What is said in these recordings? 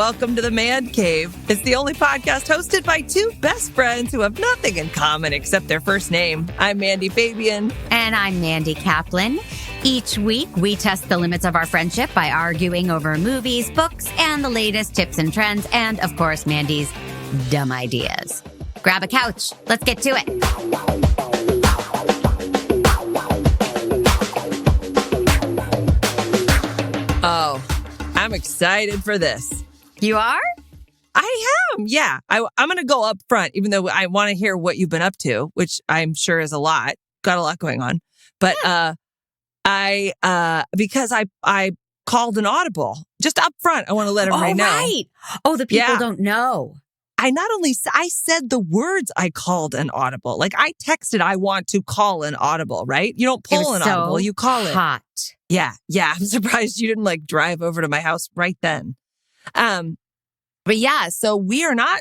welcome to the Mandcave. It's the only podcast hosted by two best friends who have nothing in common except their first name. I'm Mandy Fabian. And I'm Mandy Kaplan. Each week, we test the limits of our friendship by arguing over movies, books, and the latest tips and trends, and, of course, Mandy's dumb ideas. Grab a couch. Let's get to it. Oh, I'm excited for this. You are? I am, yeah. I'm going to go up front, even though I want to hear what you've been up to, which I'm sure is a lot. Got a lot going on. But because I called an audible. Just up front, I want to let everybody know. Right. Oh, the people don't know. I said the words I called an audible. Like I texted, I want to call an audible, right? You don't pull an audible, you call it. Hot. Yeah. I'm surprised you didn't drive over to my house right then. But yeah, so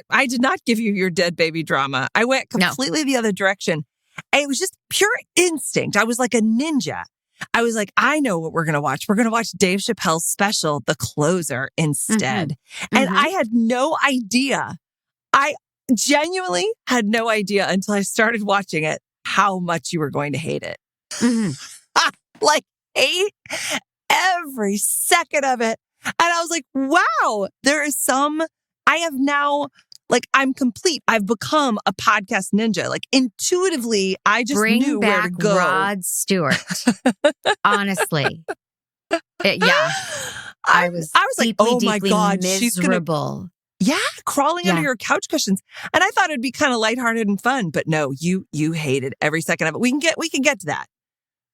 I did not give you your dead baby drama. I went completely the other direction. And it was just pure instinct. I was like a ninja. I was like, I know what we're going to watch. We're going to watch Dave Chappelle's special, The Closer, instead. Mm-hmm. And I had no idea. I genuinely had no idea until I started watching it how much you were going to hate it. Mm-hmm. Hate every second of it. And I was like, wow, I have now, I'm complete. I've become a podcast ninja. Intuitively, I just knew where to go. Bring back Rod Stewart. Honestly. Yeah. I was like, oh my God, miserable. Crawling under your couch cushions. And I thought it'd be kind of lighthearted and fun, but no, you hated every second of it. We can get to that.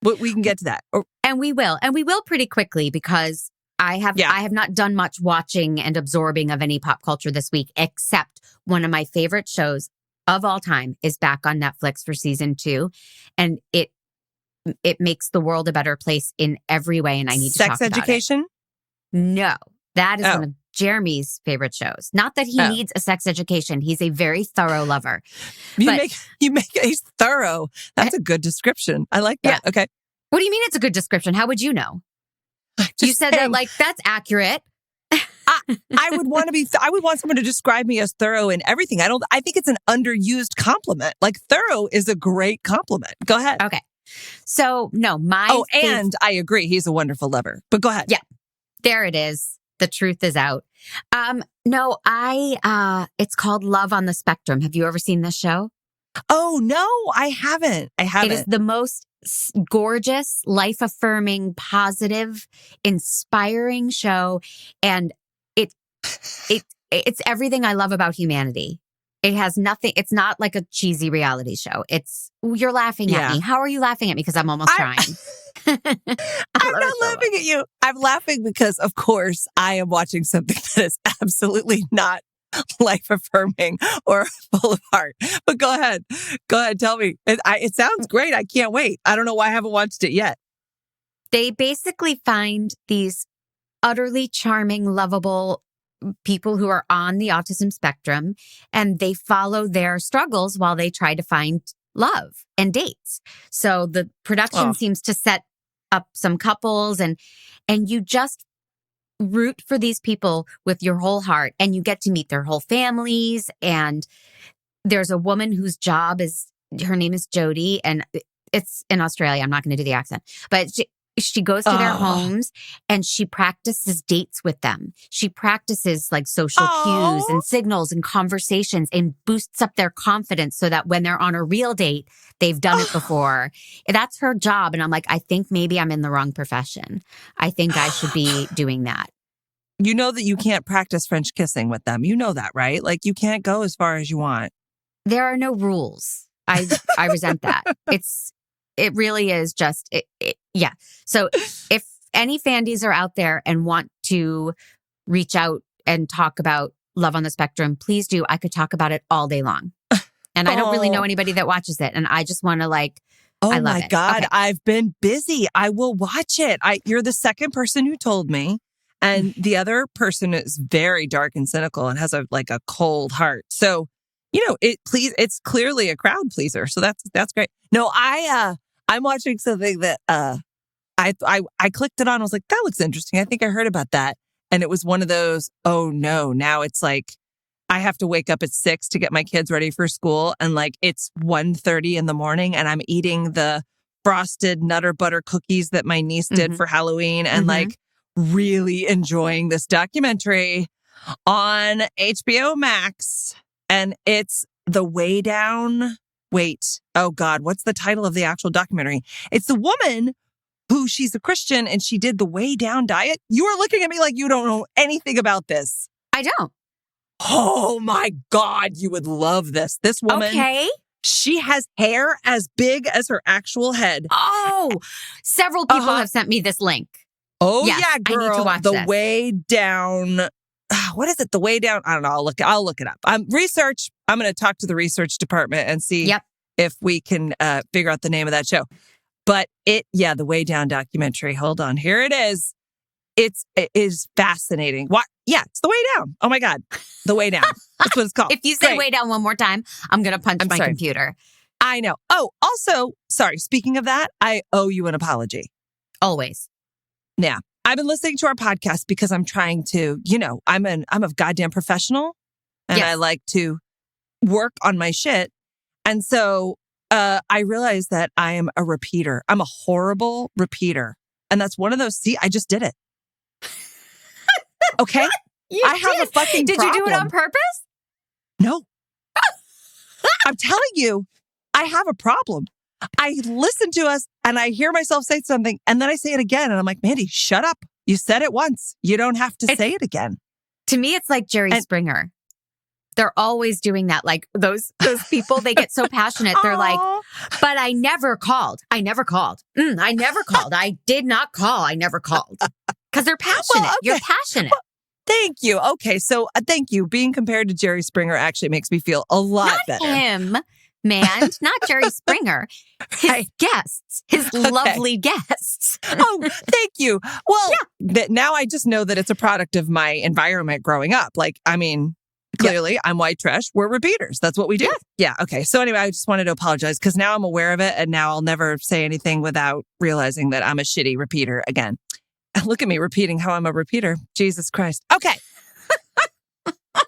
But we can get to that. And we will pretty quickly because I have not done much watching and absorbing of any pop culture this week, except one of my favorite shows of all time is back on Netflix for season 2. And it makes the world a better place in every way. And I need to talk about it. Sex Education? No, that is one of Jeremy's favorite shows. Not that he needs a sex education. He's a very thorough lover. You make a thorough. That's a good description. I like that. Yeah. Okay. What do you mean it's a good description? How would you know? You said that that's accurate. I would want someone to describe me as thorough in everything. I think it's an underused compliment. Thorough is a great compliment. Go ahead. Okay. So no, and I agree. He's a wonderful lover. But go ahead. Yeah. There it is. The truth is out. It's called Love on the Spectrum. Have you ever seen this show? Oh, no, I haven't. It is the most gorgeous, life-affirming, positive, inspiring show. And it's everything I love about humanity. It has nothing. It's not like a cheesy reality show. You're laughing at me. How are you laughing at me? Because I'm almost crying. I'm not laughing at you. I'm laughing because, of course, I am watching something that is absolutely not life-affirming or full of heart. But go ahead. Tell me. It sounds great. I can't wait. I don't know why I haven't watched it yet. They basically find these utterly charming, lovable people who are on the autism spectrum, and they follow their struggles while they try to find love and dates. So the production seems to set up some couples and you just root for these people with your whole heart, and you get to meet their whole families. And there's a woman whose her name is Jodie, and it's in Australia. I'm not going to do the accent, but she goes to their homes and she practices dates with them. She practices social cues and signals and conversations and boosts up their confidence so that when they're on a real date, they've done it before. That's her job. And I'm like, I think maybe I'm in the wrong profession. I think I should be doing that. You know that you can't practice French kissing with them. You know that, right? You can't go as far as you want. There are no rules. I resent that. It really is just, yeah. So if any Fandies are out there and want to reach out and talk about Love on the Spectrum, please do. I could talk about it all day long. And I don't really know anybody that watches it. And I just want to oh I love my it. God, okay. I've been busy. I will watch it. You're the second person who told me. And the other person is very dark and cynical and has a cold heart. So, it's clearly a crowd pleaser. So that's great. No, I'm watching something that I clicked it on. I was like, that looks interesting. I think I heard about that. And it was one of those, oh no, now it's like, I have to wake up at 6 to get my kids ready for school. And like, it's 1:30 in the morning and I'm eating the frosted Nutter Butter cookies that my niece did for Halloween and like really enjoying this documentary on HBO Max. And it's The Way Down. Wait, oh God, what's the title of the actual documentary? It's the woman who she's a Christian and she did the Way Down diet. You are looking at me like you don't know anything about this. I don't. Oh my God, you would love this. This woman, she has hair as big as her actual head. Oh, several people have sent me this link. Oh yes, yeah, girl. I need to watch The this. Way Down. What is it? The Way Down. I don't know. I'll look it up. Research. I'm going to talk to the research department and see if we can figure out the name of that show. But The Way Down documentary. Hold on. Here it is. It is fascinating. What? Yeah, it's The Way Down. Oh my God. The Way Down. That's what it's called. If you say Way Down one more time, I'm going to punch my computer. I know. Oh, also, sorry. Speaking of that, I owe you an apology. Always. Yeah. I've been listening to our podcast because I'm trying to, I'm a goddamn professional and I like to work on my shit. And so I realized that I am a repeater. I'm a horrible repeater. And that's one of those, see, I just did it. Okay? I have a fucking Did problem. you do it on purpose? No. I'm telling you, I have a problem. I listen to us and I hear myself say something and then I say it again. And I'm like, Mandy, shut up. You said it once. You don't have to say it again. To me, it's like Jerry Springer. They're always doing that. Like those people, they get so passionate. They're like, but I never called. I never called. I never called. I did not call. I never called. Because they're passionate. Well, okay. You're passionate. Well, thank you. Okay. So thank you. Being compared to Jerry Springer actually makes me feel a lot better. Not him, man. Not Jerry Springer. His guests. His lovely guests. Oh, thank you. Well, now I just know that it's a product of my environment growing up. Like, I mean, clearly I'm white trash. We're repeaters. That's what we do. Yeah. Okay. So anyway, I just wanted to apologize because now I'm aware of it and now I'll never say anything without realizing that I'm a shitty repeater again. Look at me repeating how I'm a repeater. Jesus Christ. Okay.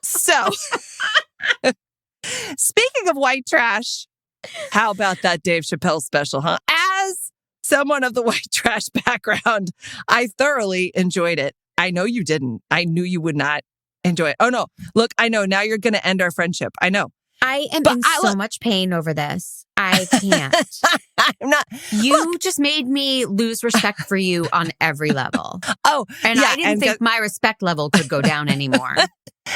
So, speaking of white trash, how about that Dave Chappelle special, huh? As someone of the white trash background, I thoroughly enjoyed it. I know you didn't. I knew you would not enjoy it. Oh, no. Look, I know. Now you're going to end our friendship. I know. I am in so much pain over this. I can't. I'm not. You just made me lose respect for you on every level. Oh, and I didn't think my respect level could go down anymore.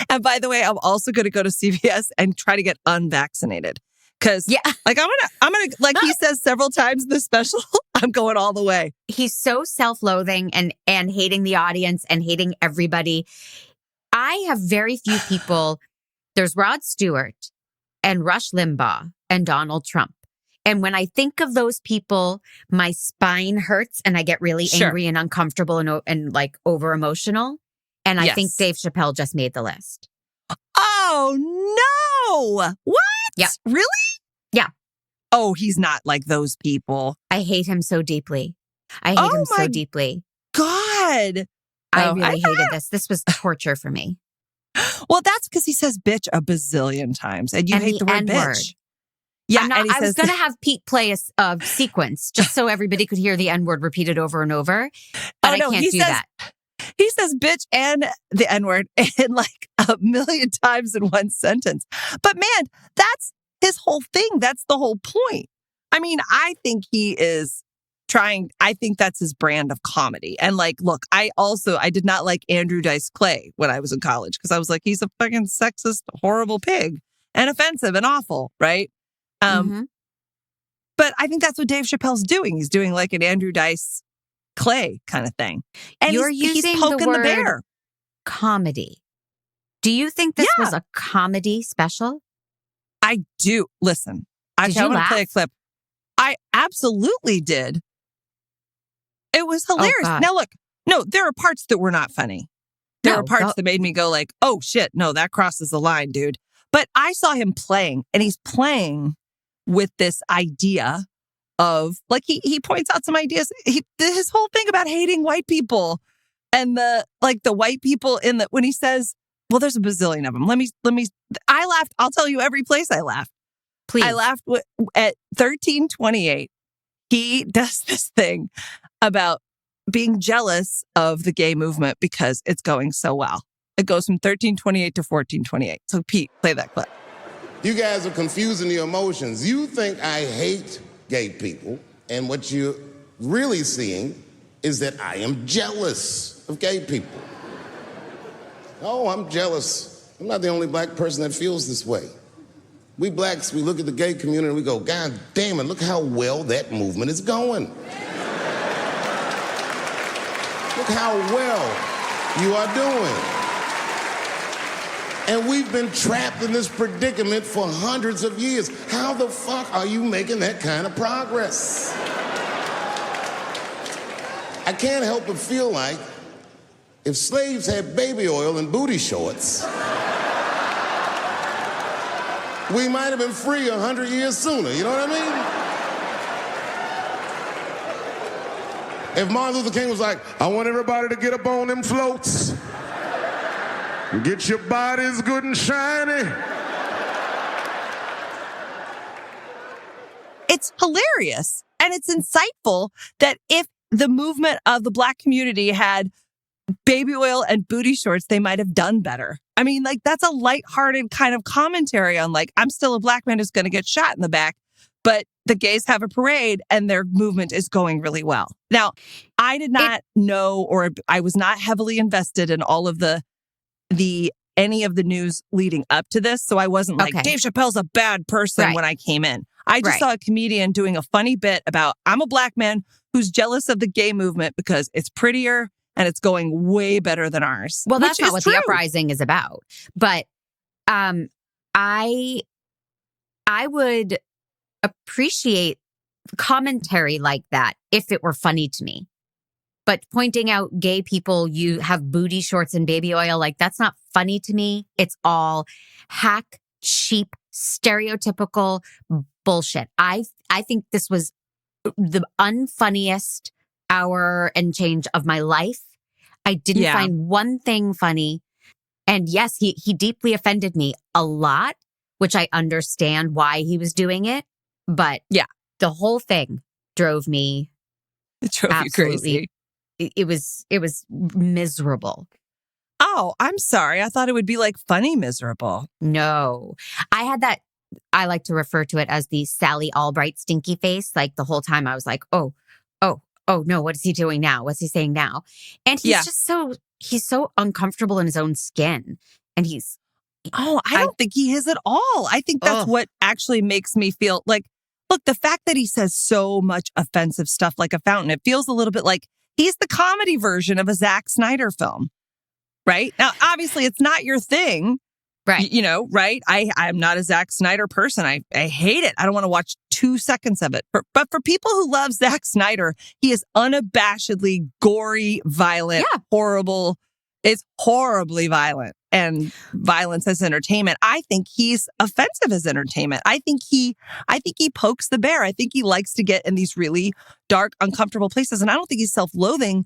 And by the way, I'm also going to go to CVS and try to get unvaccinated. Because, like, I'm gonna, like he says several times in the special, I'm going all the way. He's so self-loathing and hating the audience and hating everybody. I have very few people. There's Rod Stewart and Rush Limbaugh and Donald Trump. And when I think of those people, my spine hurts and I get really angry and uncomfortable and like over emotional. And I think Dave Chappelle just made the list. Oh, no. What? Yeah. Really? Yeah. Oh, he's not like those people. I hate him so deeply. I hate him so deeply. God. I really hated this. This was torture for me. Well, that's because he says bitch a bazillion times and you hate the word bitch. Yeah, I was going to have Pete play a sequence just so everybody could hear the N-word repeated over and over. But I can't do that. He says bitch and the N-word in like a million times in one sentence. But man, that's his whole thing. That's the whole point. I mean, I think he is I think that's his brand of comedy. And like, look, I did not like Andrew Dice Clay when I was in college because I was like, he's a fucking sexist, horrible pig and offensive and awful, right? But I think that's what Dave Chappelle's doing. He's doing like an Andrew Dice Clay kind of thing. And You're he's using poking the word bear. Comedy. Do you think this was a comedy special? I do. Listen, I'm going to play a clip. I absolutely did. It was hilarious. Now look, no, there are parts that were not funny. There were parts that made me go like, oh shit, no, that crosses the line, dude. But I saw him playing and he's playing with this idea of like, he points out some ideas. His whole thing about hating white people And the white people when he says, well, there's a bazillion of them. I laughed. I'll tell you every place I laughed. Please. I laughed at 1328. He does this thing about being jealous of the gay movement because it's going so well. It goes from 1328 to 1428. So Pete, play that clip. You guys are confusing the emotions. You think I hate gay people, and what you're really seeing is that I am jealous of gay people. Oh, I'm jealous. I'm not the only black person that feels this way. We blacks, we look at the gay community and we go, God damn it, look how well that movement is going. Look how well you are doing. And we've been trapped in this predicament for hundreds of years. How the fuck are you making that kind of progress? I can't help but feel like if slaves had baby oil and booty shorts, we might have been free 100 years sooner, you know what I mean? If Martin Luther King was like, I want everybody to get up on them floats, get your bodies good and shiny. It's hilarious and it's insightful that if the movement of the black community had baby oil and booty shorts, they might have done better. I mean, like, that's a lighthearted kind of commentary on, like, I'm still a black man who's going to get shot in the back, but the gays have a parade and their movement is going really well. Now, I did not know, or I was not heavily invested in all of any of the news leading up to this. So I wasn't like, Dave Chappelle's a bad person when I came in. I just saw a comedian doing a funny bit about, I'm a black man who's jealous of the gay movement because it's prettier and it's going way better than ours. Well, that's not what the uprising is about. But I would appreciate commentary like that if it were funny to me. But pointing out gay people, you have booty shorts and baby oil, like, that's not funny to me. It's all hack, cheap, stereotypical bullshit. I think this was the unfunniest hour and change of my life. I didn't find one thing funny. And yes, he deeply offended me a lot, which I understand why he was doing it. But the whole thing drove me. It drove you crazy. It was miserable. Oh, I'm sorry. I thought it would be like funny miserable. No, I had that. I like to refer to it as the Sally Albright stinky face. Like, the whole time I was like, oh no, what is he doing now? What's he saying now? And he's just he's so uncomfortable in his own skin. And I don't think he is at all. I think that's what actually makes me feel like, look, the fact that he says so much offensive stuff like a fountain, it feels a little bit like he's the comedy version of a Zack Snyder film, right? Now, obviously, it's not your thing. Right. You know, right? I'm not a Zack Snyder person. I hate it. I don't want to watch 2 seconds of it. But for people who love Zack Snyder, he is unabashedly gory, violent, horrible. It's horribly violent and violence as entertainment. I think he's offensive as entertainment. I think he pokes the bear. I think he likes to get in these really dark, uncomfortable places. And I don't think he's self-loathing.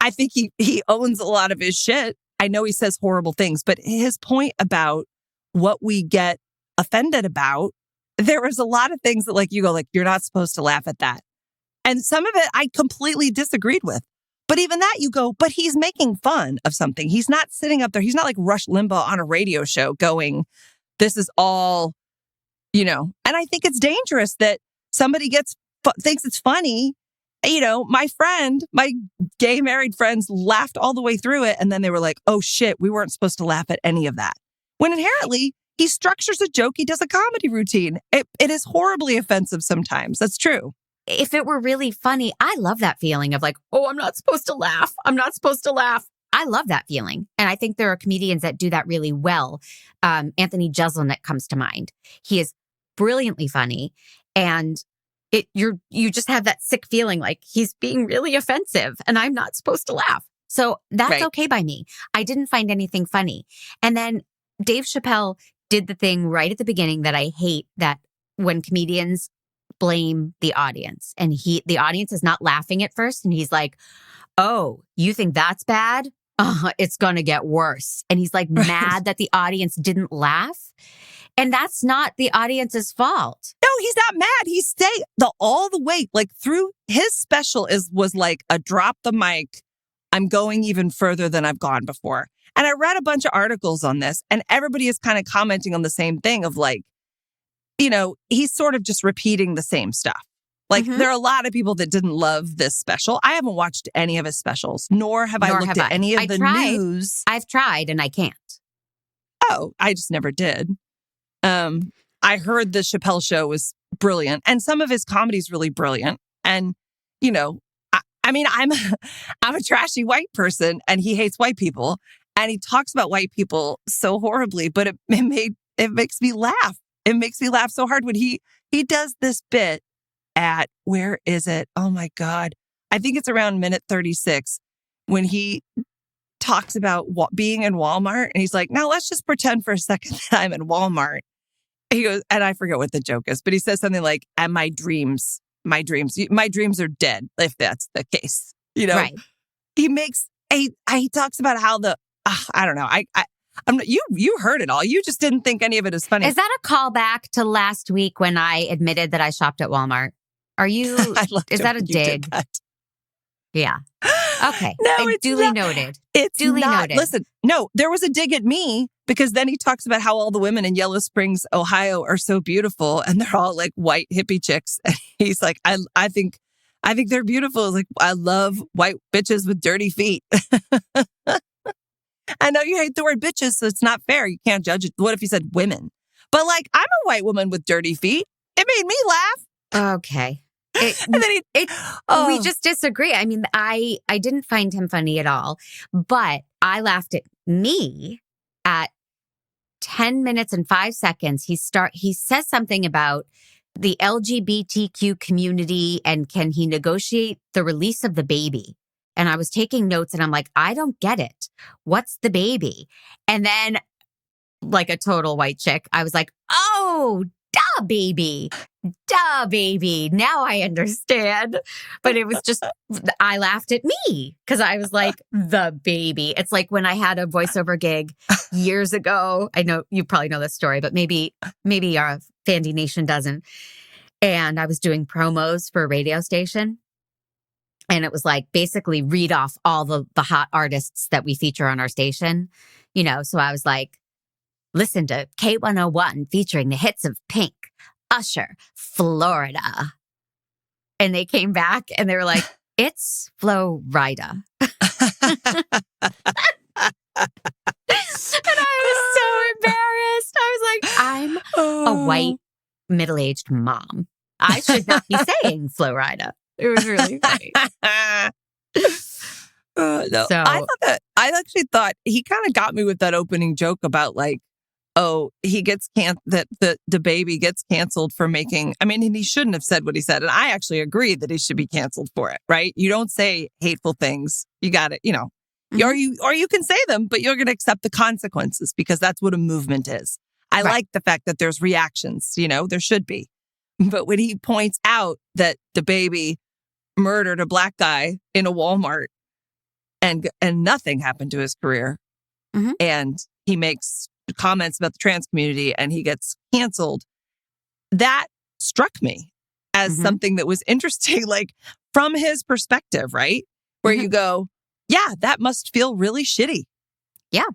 I think he owns a lot of his shit. I know he says horrible things, but his point about what we get offended about, there was a lot of things that, like, you go, like, you're not supposed to laugh at that. And some of it I completely disagreed with. But even that, you go, but he's making fun of something. He's not sitting up there. He's not like Rush Limbaugh on a radio show going, this is all, And I think it's dangerous that somebody thinks it's funny. My gay married friends laughed all the way through it. And then they were like, oh shit, we weren't supposed to laugh at any of that. When inherently, he structures a joke. He does a comedy routine. It is horribly offensive sometimes. That's true. If it were really funny, I love that feeling of like, oh, I'm not supposed to laugh. I'm not supposed to laugh. I love that feeling. And I think there are comedians that do that really well. Anthony Jeselnik comes to mind. He is brilliantly funny. And you just have that sick feeling like he's being really offensive and I'm not supposed to laugh. So that's okay by me. I didn't find anything funny. And then Dave Chappelle did the thing right at the beginning that I hate, that when comedians blame the audience and the audience is not laughing at first. And he's like, oh, you think that's bad? It's going to get worse. And he's like mad that the audience didn't laugh. And that's not the audience's fault. No, he's not mad. He's staying all the way, like through his special was like a drop the mic. I'm going even further than I've gone before. And I read a bunch of articles on this, and everybody is kind of commenting on the same thing of like, he's sort of just repeating the same stuff. Like, there are a lot of people that didn't love this special. I haven't watched any of his specials, nor have I looked at any of the news. I've tried and I can't. Oh, I just never did. I heard the Chappelle show was brilliant, and some of his comedy is really brilliant. And, I mean, I'm a trashy white person, and he hates white people, and he talks about white people so horribly, but it makes me laugh. It makes me laugh so hard when he does this bit at, where is it? Oh my God. I think it's around minute 36 when he talks about being in Walmart, and he's like, now let's just pretend for a second that I'm in Walmart. He goes, and I forget what the joke is, but he says something like, and my dreams are dead, if that's the case. Right. He talks about how I don't know. You heard it all. You just didn't think any of it is funny. Is that a callback to last week when I admitted that I shopped at Walmart? Is that a dig? Yeah. Okay. No, it's duly noted. It's duly noted. Listen, no, there was a dig at me because then he talks about how all the women in Yellow Springs, Ohio are so beautiful and they're all like white hippie chicks. And he's like, I think they're beautiful. Like, I love white bitches with dirty feet. I know you hate the word bitches, so it's not fair. You can't judge it. What if he said women? But like, I'm a white woman with dirty feet. It made me laugh. Okay. We we just disagree. I mean, I didn't find him funny at all, but I laughed at me at 10 minutes and 5 seconds. He says something about the LGBTQ community and can he negotiate the release of the baby? And I was taking notes and I'm like, I don't get it. What's the baby? And then, like a total white chick, I was like, oh, duh, baby. Duh, baby. Now I understand. But it was just, I laughed at me because I was like, the baby. It's like when I had a voiceover gig years ago. I know you probably know this story, but maybe our Fandy Nation doesn't. And I was doing promos for a radio station. And it was like basically read off all the hot artists that we feature on our station. So I was like, listen to K101 featuring the hits of Pink, Usher, Florida. And they came back and they were like, it's Flo-Rida. And I was so embarrassed. I was like, I'm a white middle-aged mom. I should not be saying Flo-Rida. It was really funny. No, So- I actually thought he kind of got me with that opening joke about like, oh, he gets that the baby gets canceled for making. I mean, and he shouldn't have said what he said, and I actually agree that he should be canceled for it. Right? You don't say hateful things. You got it. Mm-hmm. Or you can say them, but you're going to accept the consequences because that's what a movement is. I like the fact that there's reactions. There should be, but when he points out that the baby murdered a black guy in a Walmart and nothing happened to his career, and he makes comments about the trans community and he gets canceled, that struck me as something that was interesting, like from his perspective, right? Where you go, yeah, that must feel really shitty. Yeah.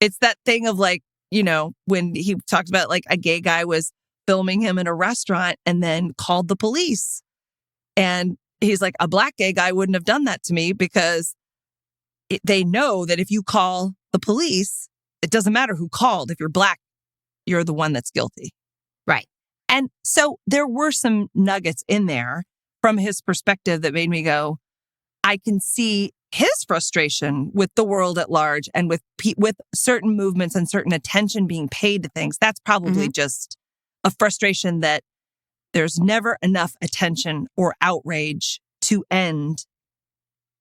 It's that thing of like, when he talked about like a gay guy was filming him in a restaurant and then called the police. And he's like, a black gay guy wouldn't have done that to me because they know that if you call the police, it doesn't matter who called. If you're black, you're the one that's guilty. Right. And so there were some nuggets in there from his perspective that made me go, I can see his frustration with the world at large and with certain movements and certain attention being paid to things. That's probably just a frustration that there's never enough attention or outrage to end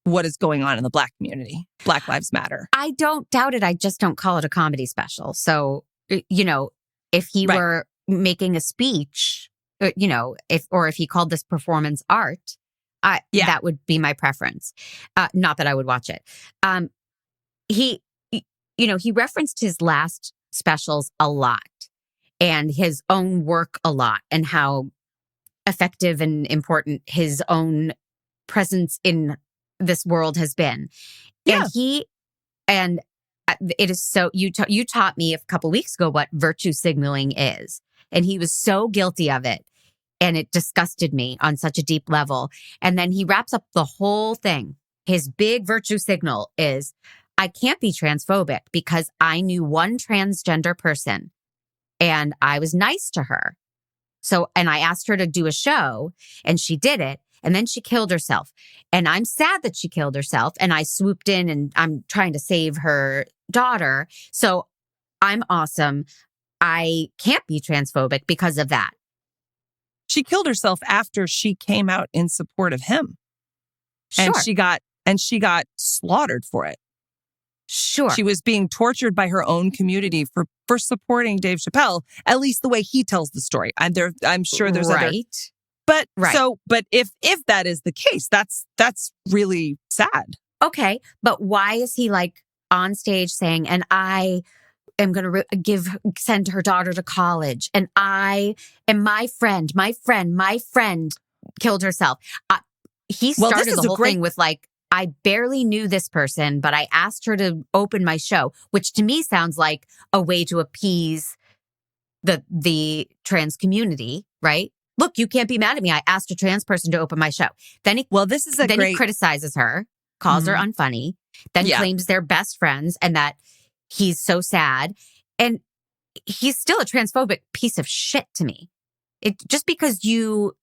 what is going on in the Black community. Black Lives Matter. I don't doubt it. I just don't call it a comedy special. So, if he were making a speech, if he called this performance art, That would be my preference. Not that I would watch it. He referenced his last specials a lot and his own work a lot and how effective and important his own presence in this world has been. Yeah. And it is so, you taught me a couple weeks ago what virtue signaling is. And he was so guilty of it. And it disgusted me on such a deep level. And then he wraps up the whole thing. His big virtue signal is, I can't be transphobic because I knew one transgender person and I was nice to her. So, and I asked her to do a show and she did it. And then she killed herself. And I'm sad that she killed herself. And I swooped in and I'm trying to save her daughter. So I'm awesome. I can't be transphobic because of that. She killed herself after she came out in support of him. Sure. And she got slaughtered for it. Sure. She was being tortured by her own community for supporting Dave Chappelle, at least the way he tells the story. I'm sure there's other. But if that is the case, that's really sad. Okay, but why is he like on stage saying, and I am going to send her daughter to college, and my friend killed herself. He started the whole thing with like, I barely knew this person, but I asked her to open my show, which to me sounds like a way to appease the trans community, right? Look, you can't be mad at me. I asked a trans person to open my show. Then he criticizes her, calls her unfunny, then claims they're best friends and that he's so sad. And he's still a transphobic piece of shit to me. Just because you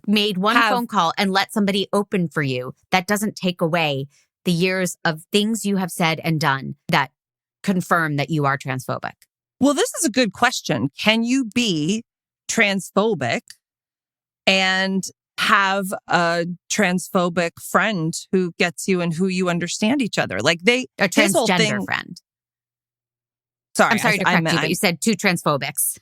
made one phone call and let somebody open for you, that doesn't take away the years of things you have said and done that confirm that you are transphobic. Well, this is a good question. Can you be transphobic and have a transphobic friend who gets you and who you understand each other? Like a transgender friend. Sorry, I'm sorry to correct you, but you said two transphobics.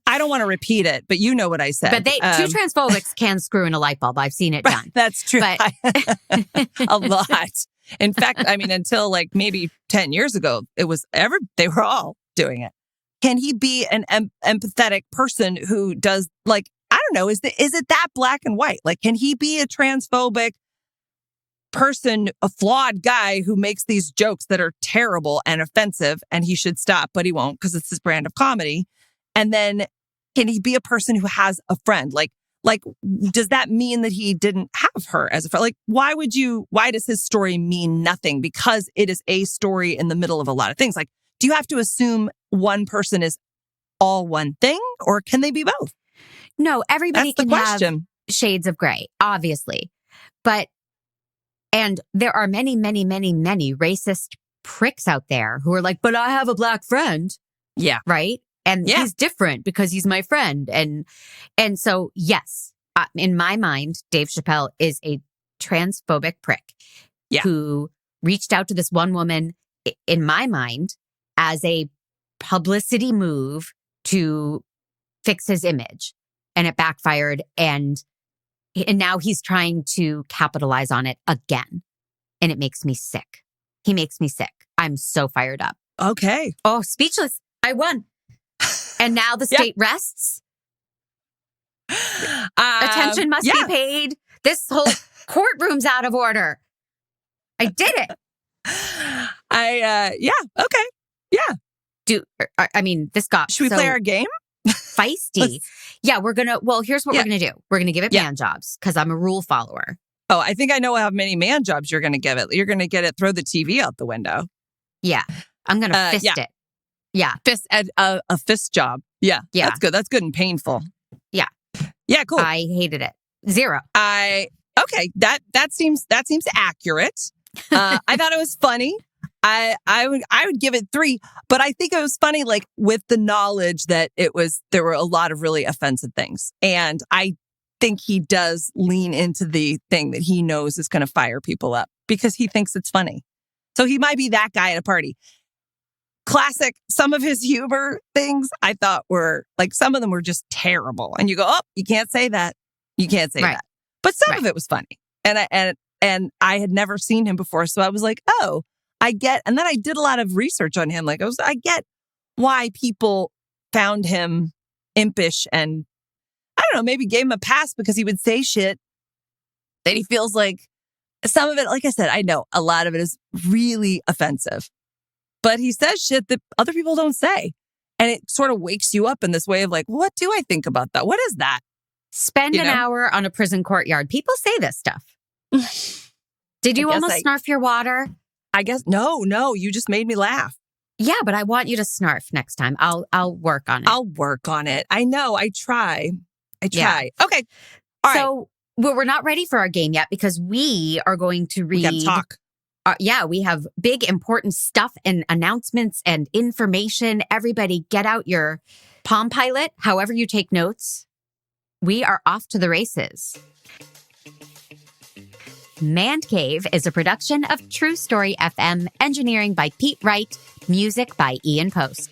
I don't want to repeat it, but you know what I said. But two transphobics can screw in a light bulb. I've seen it done. That's true. But a lot. In fact, I mean, until like maybe 10 years ago, they were all doing it. Can he be an empathetic person who does, like, I don't know, is it that black and white? Like, can he be a transphobic person, a flawed guy who makes these jokes that are terrible and offensive and he should stop, but he won't because it's his brand of comedy? And then can he be a person who has a friend? Like, does that mean that he didn't have her as a friend? Like, why does his story mean nothing? Because it is a story in the middle of a lot of things. Like, do you have to assume one person is all one thing, or can they be both? No, everybody can have shades of gray, obviously. And there are many, many, many, many racist pricks out there who are like, but I have a black friend. Yeah. Right? And he's different because he's my friend. And so, yes, in my mind, Dave Chappelle is a transphobic prick who reached out to this one woman, in my mind, as a publicity move to fix his image. And it backfired. And now he's trying to capitalize on it again. And it makes me sick. He makes me sick. I'm so fired up. Okay. Oh, speechless. I won. And now the state rests. Attention must be paid. This whole courtroom's out of order. I did it. Okay. Yeah. I mean, this got Should we play our game? Feisty. Here's what we're going to do. We're going to give it man jobs because I'm a rule follower. Oh, I think I know how many man jobs you're going to give it. You're going to get it, throw the TV out the window. Yeah. I'm going to fist it. Yeah. A fist job. Yeah. Yeah. That's good. That's good and painful. Yeah. Yeah, cool. I hated it. 0. Okay. That seems accurate. I thought it was funny. I would give it 3, but I think it was funny, like with the knowledge that there were a lot of really offensive things. And I think he does lean into the thing that he knows is going to fire people up because he thinks it's funny. So he might be that guy at a party. Classic. Some of his humor things I thought were like, some of them were just terrible. And you go, oh, you can't say that. You can't say that. But some of it was funny. And I had never seen him before. So I was like, oh, I get. And then I did a lot of research on him. Like I get why people found him impish and I don't know, maybe gave him a pass because he would say shit that he feels like some of it, like I said, I know a lot of it is really offensive, but he says shit that other people don't say. And it sort of wakes you up in this way of like, what do I think about that? What is that? Spend an hour on a prison courtyard. People say this stuff. Did you almost snarf your water? I guess, no, you just made me laugh. Yeah, but I want you to snarf next time. I'll work on it. I'll work on it. I know, I try. Yeah. Okay. All right. So we're not ready for our game yet because we are going to read. We gotta talk. We have big, important stuff and announcements and information. Everybody get out your Palm Pilot, however you take notes. We are off to the races. Mandcave is a production of True Story FM, engineering by Pete Wright, music by Ian Post.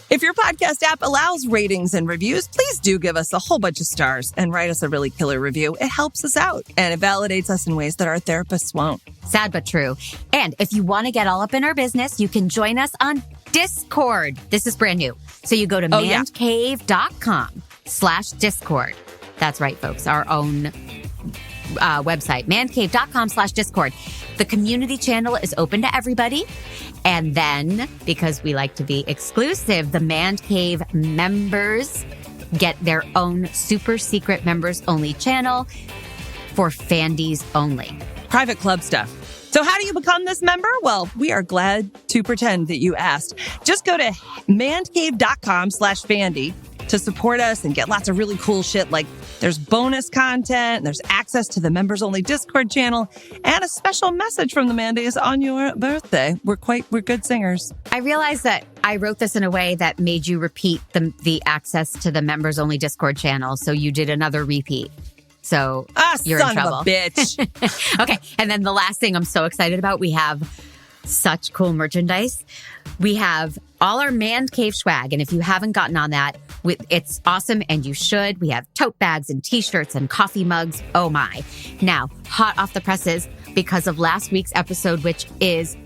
If your podcast app allows ratings and reviews, please do give us a whole bunch of stars and write us a really killer review. It helps us out and it validates us in ways that our therapists won't. Sad but true. And if you want to get all up in our business, you can join us on Discord. This is brand new. So you go to mandcave.com/Discord. That's right, folks. Our own website, mandcave.com/Discord. The community channel is open to everybody. And then, because we like to be exclusive, the Mandcave members get their own super secret members only channel for Fandies only. Private club stuff. So how do you become this member? Well, we are glad to pretend that you asked. Just go to mandcave.com/Fandy to support us and get lots of really cool shit. Like there's bonus content, there's access to the members only Discord channel, and a special message from the Mandys on your birthday. We're good singers. I realized that I wrote this in a way that made you repeat the access to the members only Discord channel. So you did another repeat. So you're in trouble. Son of a bitch. Okay. And then the last thing I'm so excited about, we have such cool merchandise. We have all our Mandcave swag. And if you haven't gotten on that, it's awesome and you should. We have tote bags and t-shirts and coffee mugs. Oh my. Now, hot off the presses because of last week's episode, which is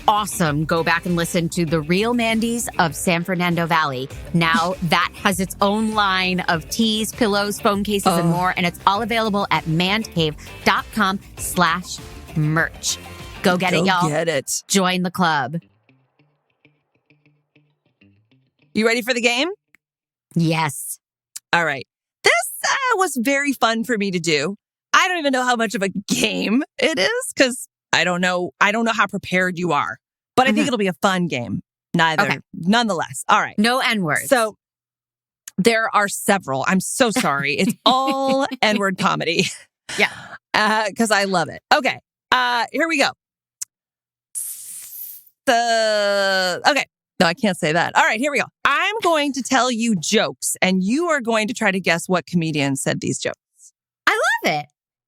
awesome. Go back and listen to the real Mandys of San Fernando Valley. Now that has its own line of teas, pillows, phone cases, and more. And it's all available at mandcave.com/merch. Go get it, y'all. Go get it. Join the club. You ready for the game? Yes. All right. This was very fun for me to do. I don't even know how much of a game it is because I don't know how prepared you are. But I think it'll be a fun game. Nonetheless. All right. No N-words. So there are several. I'm so sorry. It's all N-word comedy. Yeah. Because I love it. Okay. Here we go. Okay. No, I can't say that. All right, here we go. I'm going to tell you jokes, and you are going to try to guess what comedian said these jokes. I love it.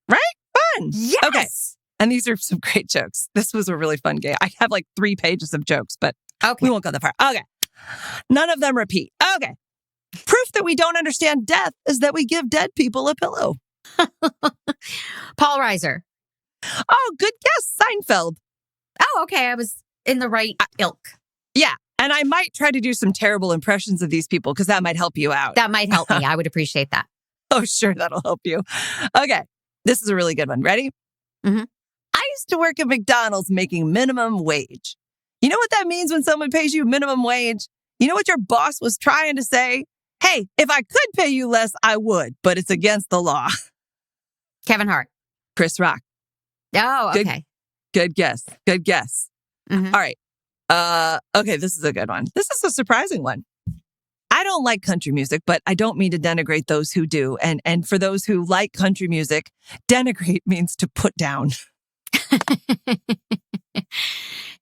Right? Fun. Yes. Okay. And these are some great jokes. This was a really fun game. I have like 3 pages of jokes, but we won't go that far. Okay. None of them repeat. Okay. Proof that we don't understand death is that we give dead people a pillow. Paul Reiser. Oh, good guess. Seinfeld. Oh, okay. I was in the right ilk. Yeah. And I might try to do some terrible impressions of these people because that might help you out. That might help me. I would appreciate that. Oh, sure. That'll help you. Okay. This is a really good one. Ready? Mm-hmm. I used to work at McDonald's making minimum wage. You know what that means when someone pays you minimum wage? You know what your boss was trying to say? Hey, if I could pay you less, I would, but it's against the law. Kevin Hart. Chris Rock. Oh, okay. Good guess. Good guess. Mm-hmm. All right. Okay, this is a good one. This is a surprising one. I don't like country music, but I don't mean to denigrate those who do. And for those who like country music, denigrate means to put down.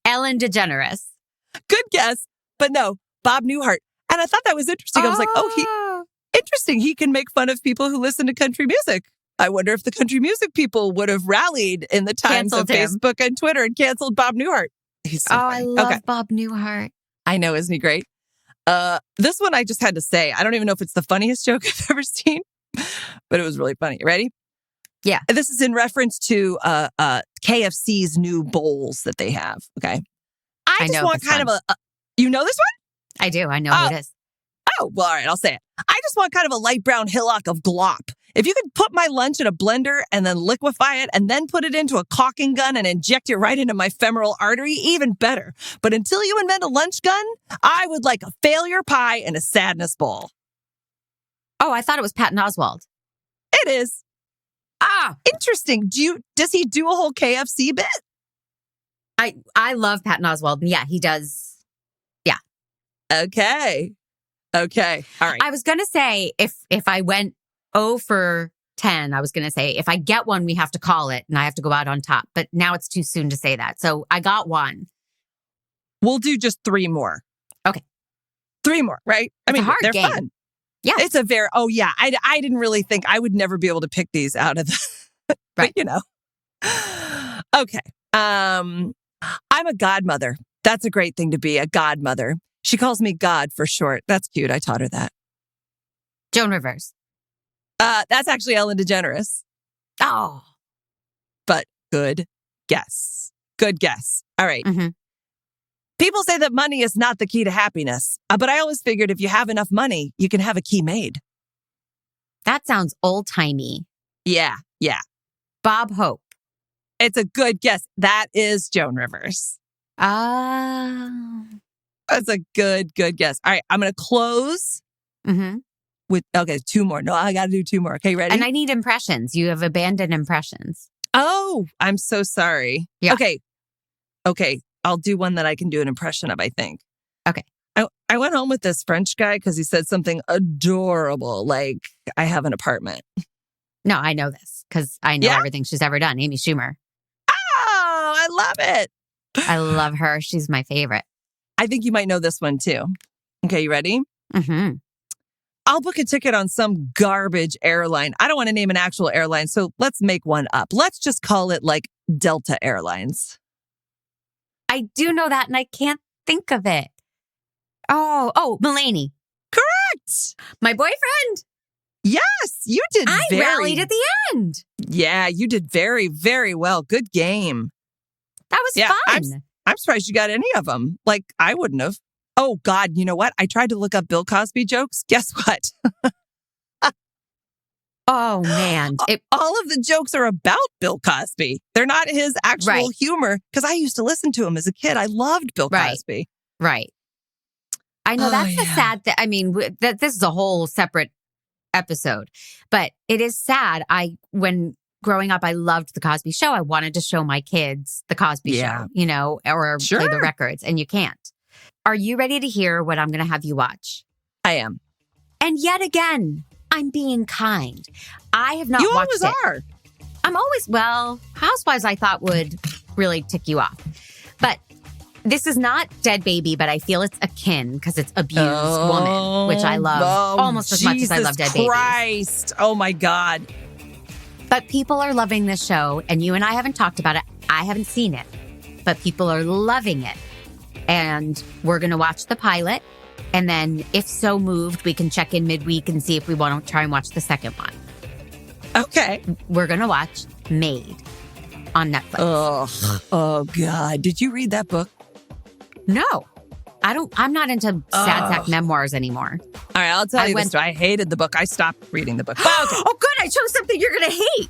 Ellen DeGeneres. Good guess, but no, Bob Newhart. And I thought that was interesting. I was like, interesting. He can make fun of people who listen to country music. I wonder if the country music people would have rallied in the times of Facebook and Twitter and canceled Bob Newhart. He's so funny. I love Bob Newhart. I know, isn't he great? This one I just had to say. I don't even know if it's the funniest joke I've ever seen, but it was really funny. Ready? Yeah. This is in reference to KFC's new bowls that they have. Okay. I just want kind of a you know this one? I do. I know who it is. Oh, well, all right. I'll say it. I just want kind of a light brown hillock of glop. If you could put my lunch in a blender and then liquefy it and then put it into a caulking gun and inject it right into my femoral artery, even better. But until you invent a lunch gun, I would like a failure pie and a sadness bowl. Oh, I thought it was Patton Oswalt. It is. Interesting. Does he do a whole KFC bit? I love Patton Oswalt. Yeah, he does. Yeah. Okay. All right. I was going to say, if I went 0 for 10, I was going to say, if I get one, we have to call it and I have to go out on top. But now it's too soon to say that. So I got one. We'll do just 3 more. Okay. 3 more, right? It's a hard they're game. fun. Yeah. It's a very, I didn't really think I would never be able to pick these out of the, right. Okay. I'm a godmother. That's a great thing to be, a godmother. She calls me God for short. That's cute. I taught her that. Joan Rivers. That's actually Ellen DeGeneres. Oh. But good guess. Good guess. All right. Mm-hmm. People say that money is not the key to happiness. But I always figured if you have enough money, you can have a key made. That sounds old-timey. Yeah. Bob Hope. It's a good guess. That is Joan Rivers. That's a good guess. All right. I'm going to close with, 2 more. No, I got to do 2 more. Okay, ready? And I need impressions. You have abandoned impressions. Oh, I'm so sorry. Yeah. Okay. I'll do one that I can do an impression of, I think. Okay. I went home with this French guy because he said something adorable, like, I have an apartment. No, I know this because I know everything she's ever done. Amy Schumer. Oh, I love it. I love her. She's my favorite. I think you might know this one too. Okay, you ready? Mm-hmm. I'll book a ticket on some garbage airline. I don't want to name an actual airline, so let's make one up. Let's just call it like Delta Airlines. I do know that, and I can't think of it. Oh, Mulaney. Correct. My boyfriend. Yes, you did. I rallied at the end. Yeah, you did very, very well. Good game. That was fun. I'm surprised you got any of them. Like, I wouldn't have. Oh, God, you know what? I tried to look up Bill Cosby jokes. Guess what? Oh, man. All of the jokes are about Bill Cosby. They're not his actual humor. Because I used to listen to him as a kid. I loved Bill Cosby. Right. I know that's the sad thing. I mean, this is a whole separate episode. But it is sad. When growing up, I loved The Cosby Show. I wanted to show my kids The Cosby Show, or play the records. And you can't. Are you ready to hear what I'm going to have you watch? I am. And yet again, I'm being kind. I have not watched it. You always are. I'm always, Housewives I thought would really tick you off. But this is not Dead Baby, but I feel it's akin because it's Abused Woman, which I love almost as much as I love Dead Baby. Christ. Oh, my God. But people are loving this show, and you and I haven't talked about it. I haven't seen it, but people are loving it. And we're going to watch the pilot. And then if so moved, we can check in midweek and see if we want to try and watch the second one. Okay. We're going to watch Made on Netflix. Oh, God. Did you read that book? No. I'm not into sad sack memoirs anymore. All right, I'll tell you this. I hated the book. I stopped reading the book. Okay. Oh, good. I chose something you're going to hate.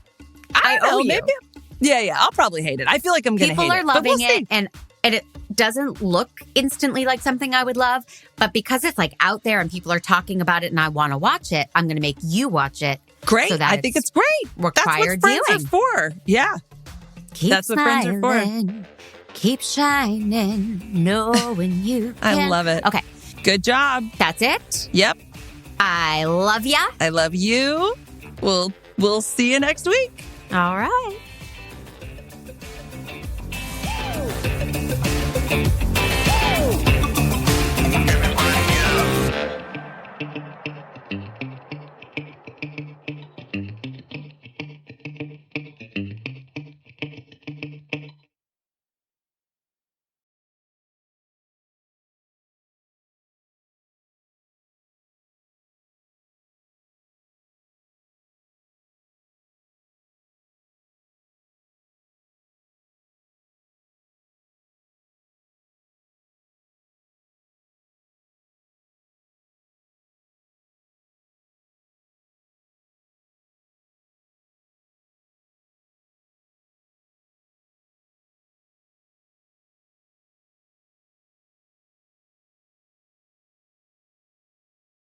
I owe you. Maybe. Yeah. I'll probably hate it. I feel like I'm going to hate it. People are loving it. And it doesn't look instantly like something I would love. But because it's like out there and people are talking about it and I want to watch it, I'm going to make you watch it. Great. So I think it's great. Required That's what friends are for. Yeah. That's what friends are for. Keep shining, knowing you can. I love it. Okay. Good job. That's it? Yep. I love ya. I love you. We'll see you next week. All right.